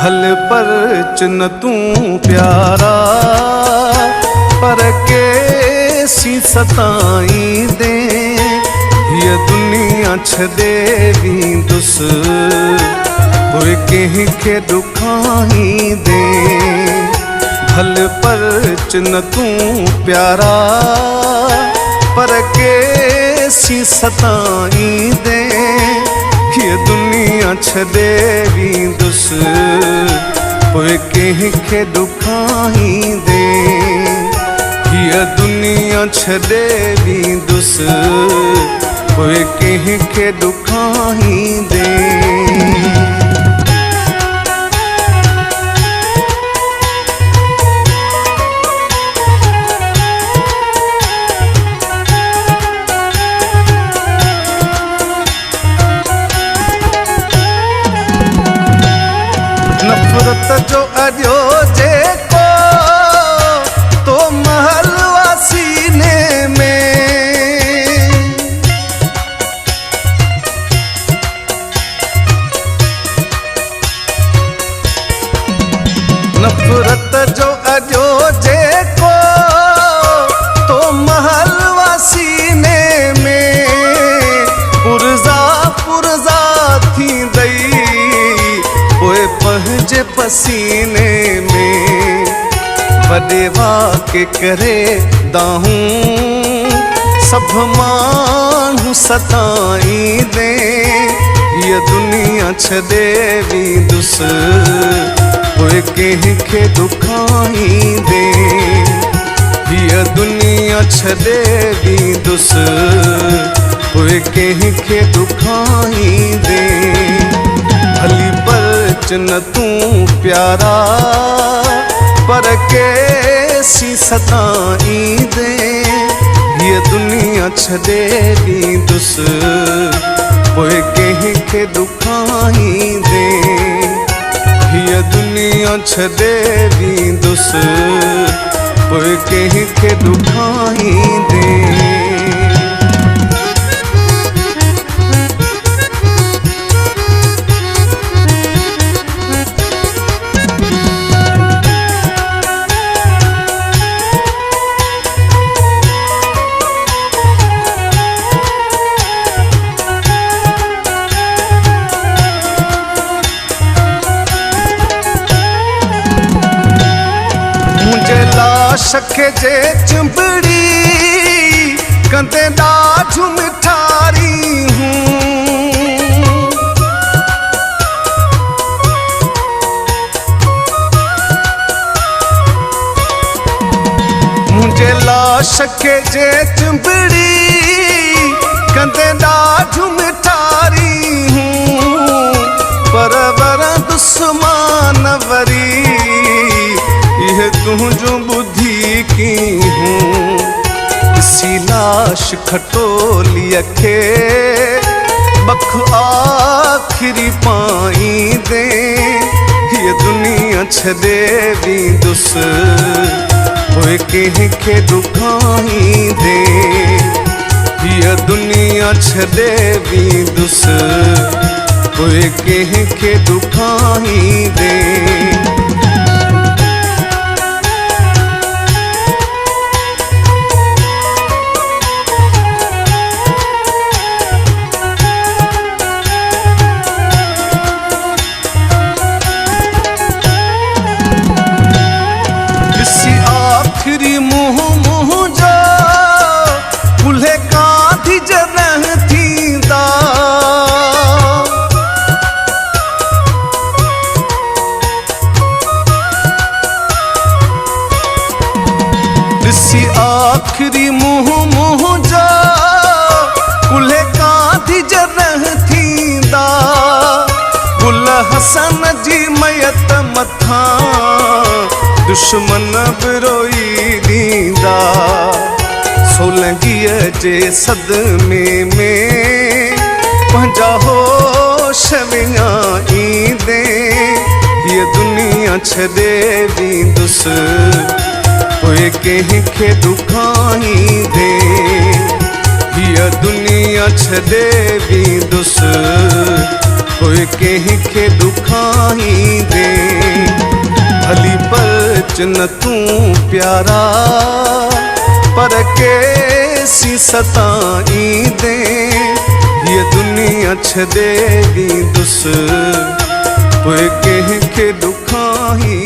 भल पर न तू प्यारा पर के सी सताई दे ये दुनिया छदे भी दुस कोई कहीं के दुखाई दे भल पर न तू प्यारा पर के सी सताई दे ये दुनिया छदे भी दुस कोई कहीं के दुखाई दे ये दुनिया छदे भी दुस कोई कहीं के दुखाई दे। नफरत जो अजो जे को तो महलवा सीने में नफरत जो अजो जे को तो महलवा सीने में पुरजा पुरजा थी दई ओए पहजे पसीने में बदेवा के करे दाहूं सब मानू सताई दे ये दुनिया छदे भी दुस कोई कहीं के दुखाई दे ये दुनिया छदे भी दुस कोई कहीं के दुखाई दे भली पर न तू प्यारा पर के सी सताई दे ये दुनिया छदे भी दुस कोई कहीं के दुखाई दे ये दुनिया छदे भी दुस कोई कहीं के दुखाई दे। शखे जे चिंबड़ी कंदे ॾाढ मिठारी हूँ मुझे लाश के जे चिंबड़ी कंदे ॾाढ मिठारी हूँ पर वर दुश्मन वरी यह तुझो बुद्धि की हूँ इसी लाश खटोली अखे बख आखिरी पाई दे ये दुनिया छदे भी दुस कोई कहीं के दुखाई दे ये दुनिया छदे भी दुस कोई कहीं के दुखाई दे। आखिरी मुँह मुँह जो कुल्हे कांधी जरह थी दा ऋषि आखिरी मुँह मुँह जो कुल्हे कांधी जरह थी दा गुल हसन जी मयत मथा दुश्मन बिरोई दींदा सोलंगीअ जे सदमे में पंहिंजा होश विञाई दे ये दुनिया छदे भी दुस कोई कहीं के दुखाई दे ये दुनिया छदे भी दुस कोई कहीं के दुखाई दे। कुछ न तू प्यारा पर कैसी सताई दे ये दुनिया छदे दी दुस पोए कह के दुखाही